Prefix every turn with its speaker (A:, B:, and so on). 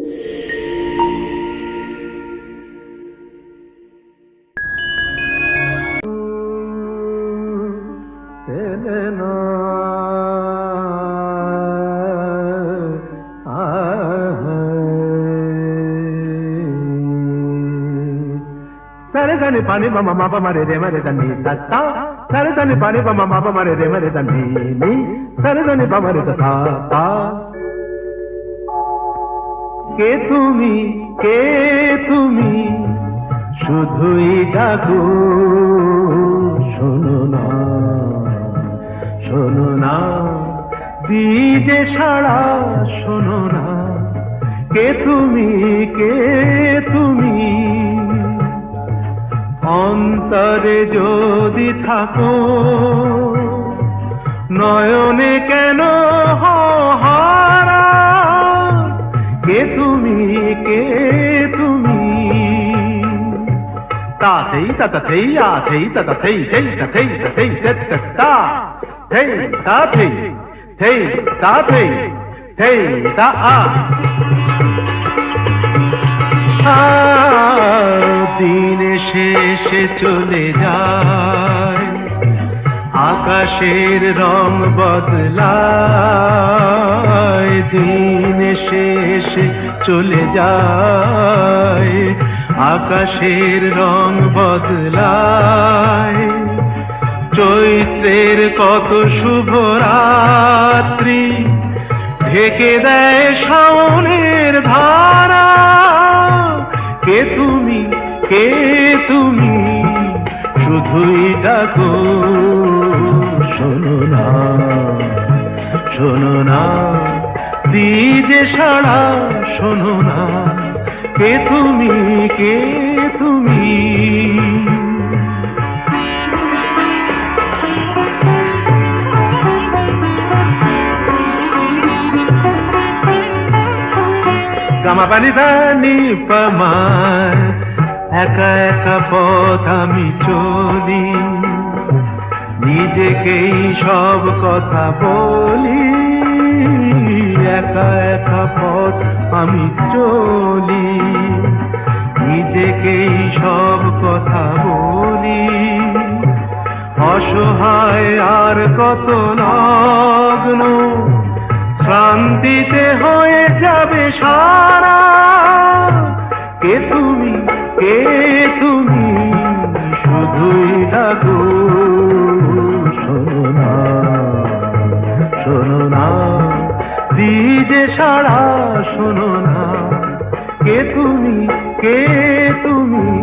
A: సరే దాని పని మమ మాప మరే రే మరే దని తత్త సరే దాని పని మమ మాప మరే రే మరే దని ని సరే దాని పమరే తా తా কে তুমি শুধুই ডাকো শোনো না দিজে সাড়া শোনো না কে তুমি অন্তরে যদি থাকো নয়নে কেন হারা কে তুমি তাতেই তাতেই আতেই তাতেই তেই তাতেই তাতেই তা তেই তাতেই তেই তাতেই তেই তা দিন শেষে চলে যায় আকাশের রং বদলায় দিন শেষে চলে যায় আকাশের রং বদলায় চৈত্রের কত শুভ রাত্রি ঢেকে দেয় শাওনের ধারা কে তুমি শুধুই ডাকো শোনো না দিজে সাড়া শোনো না কে তুমি গামা পানি পানি পামার একা একা পথ আমি চলি নিজেকেই সব কথা বলি একা একা পথ আমি চলি নিজেকেই সব কথা বলি অসহায় আর কত লগ্ন শান্তিতে হয়ে যাবে সারা কে তুমি শুধুই ডাকো শোনো না দিজে সাড়া শোনো না কে তুমি কে তুমি